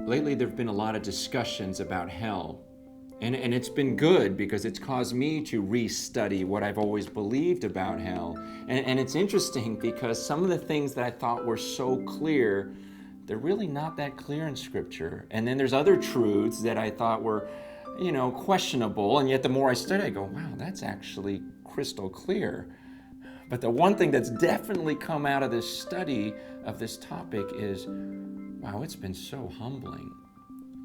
Lately, there have been a lot of discussions about hell. And it's been good because it's caused me to restudy what I've always believed about hell. And it's interesting because some of the things that I thought were so clear, they're really not that clear in Scripture. And then there's other truths that I thought were, questionable. And yet the more I study, I go, wow, that's actually crystal clear. But the one thing that's definitely come out of this study of this topic is, wow, it's been so humbling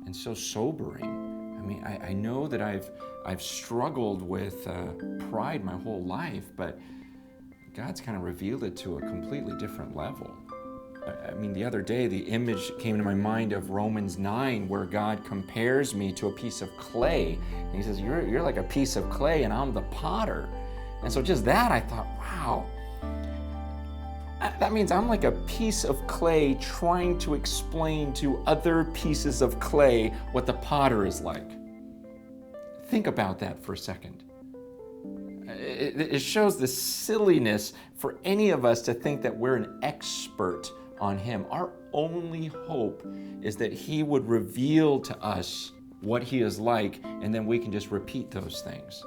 and so sobering. I mean, I know that I've struggled with pride my whole life, but God's kind of revealed it to a completely different level. I mean, the other day, the image came to my mind of Romans 9, where God compares me to a piece of clay. And he says, you're like a piece of clay, and I'm the potter. And so just that, I thought, wow, that means I'm like a piece of clay trying to explain to other pieces of clay what the potter is like. Think about that for a second. It shows the silliness for any of us to think that we're an expert on him. Our only hope is that he would reveal to us what he is like, and then we can just repeat those things.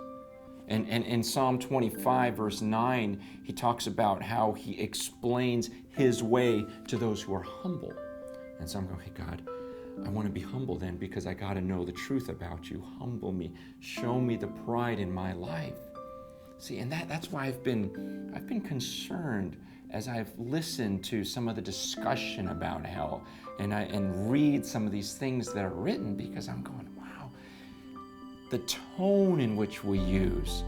And in Psalm 25, verse 9, he talks about how he explains his way to those who are humble. And so I'm going, hey, God, I want to be humble then because I got to know the truth about you. Humble me. Show me the pride in my life. See, and that's why I've been concerned as I've listened to some of the discussion about hell and read some of these things that are written, because I'm going, wow, the tone in which we use.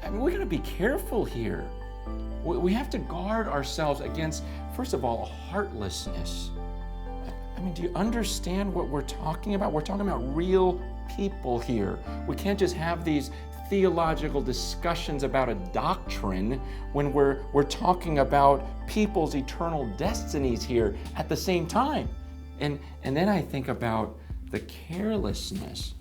I mean, we got to be careful here. We have to guard ourselves against, first of all, heartlessness. I mean, do you understand what we're talking about? We're talking about real people here. We can't just have these theological discussions about a doctrine when we're talking about people's eternal destinies here at the same time. And then I think about the carelessness.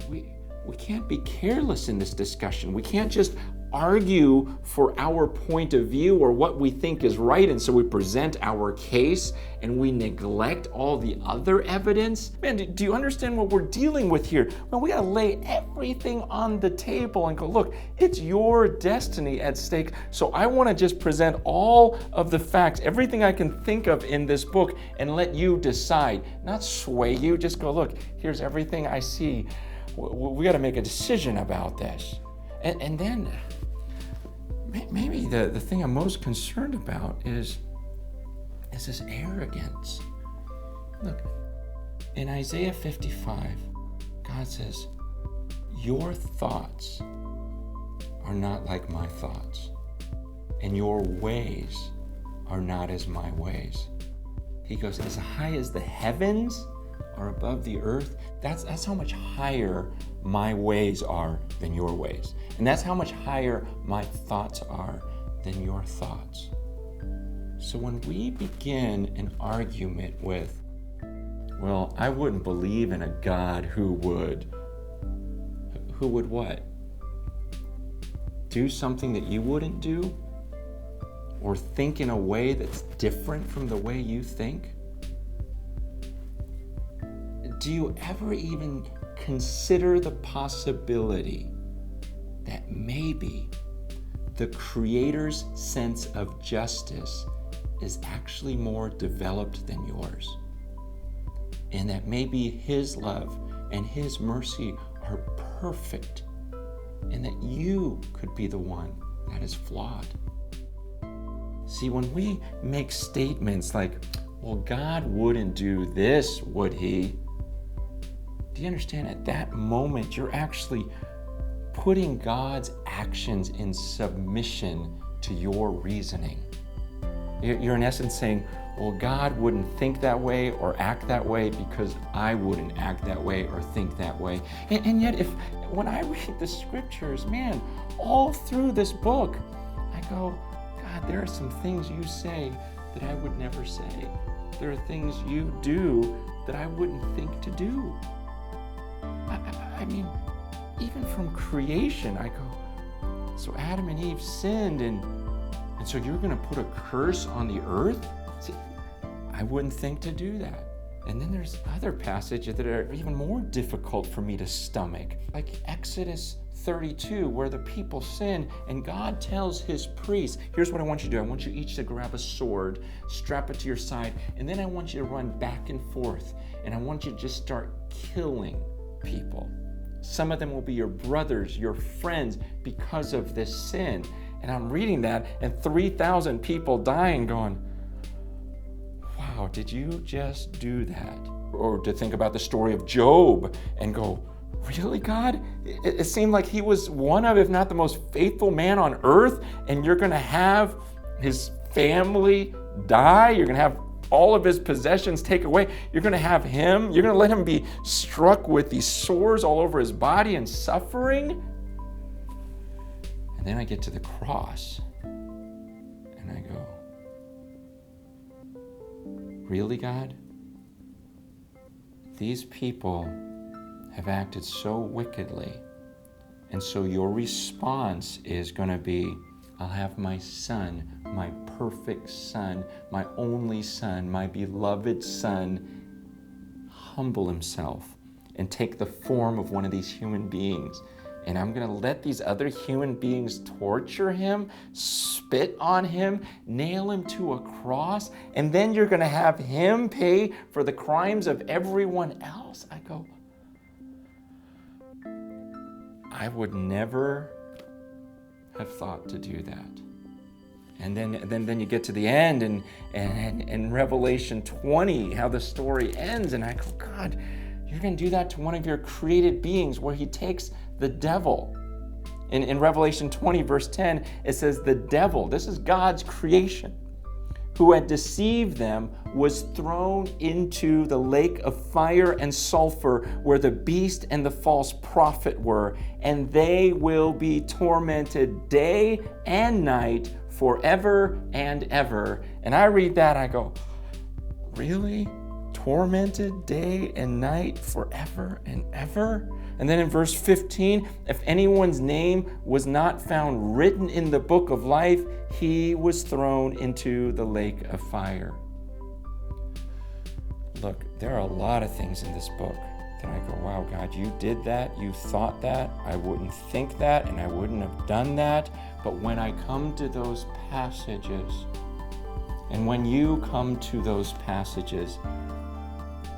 We can't be careless in this discussion. We can't just argue for our point of view or what we think is right, and so we present our case and we neglect all the other evidence. Man, do you understand what we're dealing with here? Well, we gotta lay everything on the table and go, look, it's your destiny at stake, so I wanna just present all of the facts, everything I can think of in this book, and let you decide, not sway you, just go, look, here's everything I see. We gotta make a decision about this. And then maybe the thing I'm most concerned about is this arrogance. Look, in Isaiah 55, God says, your thoughts are not like my thoughts, and your ways are not as my ways. He goes, as high as the heavens are above the earth, that's how much higher my ways are than your ways. And that's how much higher my thoughts are than your thoughts. So when we begin an argument with, well, I wouldn't believe in a God who would what? Do something that you wouldn't do? Or think in a way that's different from the way you think? Do you ever even consider the possibility that maybe the Creator's sense of justice is actually more developed than yours? And that maybe His love and His mercy are perfect, and that you could be the one that is flawed? See, when we make statements like, well, God wouldn't do this, would He? Do you understand? At that moment, you're actually putting God's actions in submission to your reasoning. You're in essence saying, well, God wouldn't think that way or act that way because I wouldn't act that way or think that way. And yet, when I read the scriptures, man, all through this book, I go, God, there are some things you say that I would never say. There are things you do that I wouldn't think to do. I mean, even from creation, I go, so Adam and Eve sinned, and so you're going to put a curse on the earth? See, I wouldn't think to do that. And then there's other passages that are even more difficult for me to stomach, like Exodus 32, where the people sin and God tells his priests, here's what I want you to do. I want you each to grab a sword, strap it to your side, and then I want you to run back and forth, and I want you to just start killing people. Some of them will be your brothers, your friends, because of this sin. And I'm reading that, and 3,000 people dying, going, wow, did you just do that? Or to think about the story of Job and go, really, God? It seemed like he was one of, if not the most faithful man on earth, and you're going to have his family die? You're going to have all of his possessions take away? You're going to have him? You're going to let him be struck with these sores all over his body and suffering? And then I get to the cross, and I go, really, God? These people have acted so wickedly, and so your response is going to be, I'll have my son, my perfect son, my only son, my beloved son, humble himself and take the form of one of these human beings. And I'm going to let these other human beings torture him, spit on him, nail him to a cross, and then you're going to have him pay for the crimes of everyone else. I go, I would never have thought to do that. And then you get to the end, and in Revelation 20, how the story ends, and I go, God, you're going to do that to one of your created beings, where he takes the devil. In Revelation 20, verse 10, it says, the devil, this is God's creation, who had deceived them, was thrown into the lake of fire and sulfur, where the beast and the false prophet were, and they will be tormented day and night forever and ever. And I read that, I go, really? Tormented day and night forever and ever? And then in verse 15, if anyone's name was not found written in the book of life, he was thrown into the lake of fire. Look, there are a lot of things in this book that I go, wow, God, you did that, you thought that, I wouldn't think that, and I wouldn't have done that. But when I come to those passages, and when you come to those passages,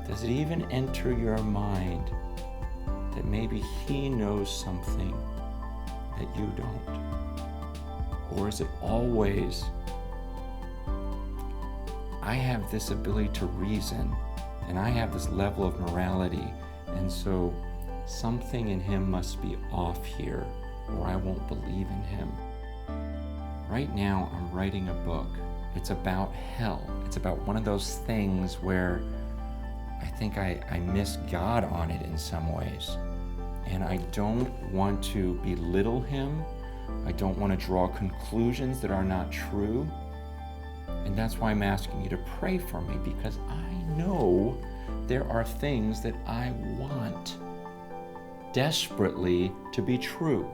does it even enter your mind that maybe he knows something that you don't? Or is it always, I have this ability to reason, and I have this level of morality, and so something in him must be off here, or I won't believe in him. Right now, I'm writing a book. It's about hell. It's about one of those things where I think I miss God on it in some ways. And I don't want to belittle him. I don't want to draw conclusions that are not true. And that's why I'm asking you to pray for me, because I know there are things that I want desperately to be true.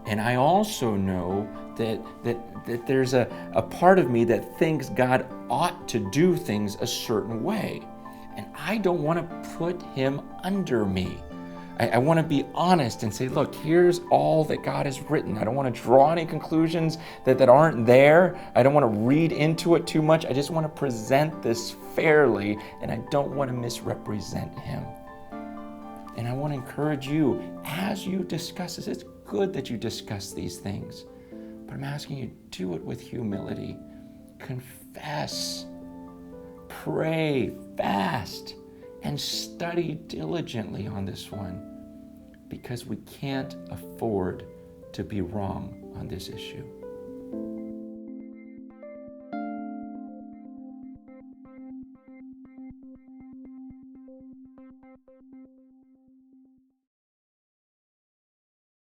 And I also know that there's a part of me that thinks God ought to do things a certain way. And I don't want to put him under me. I want to be honest and say, look, here's all that God has written. I don't want to draw any conclusions that aren't there. I don't want to read into it too much. I just want to present this fairly, and I don't want to misrepresent him. And I want to encourage you, as you discuss this, it's good that you discuss these things, but I'm asking you, do it with humility. Confess, pray, fast, and study diligently on this one, because we can't afford to be wrong on this issue.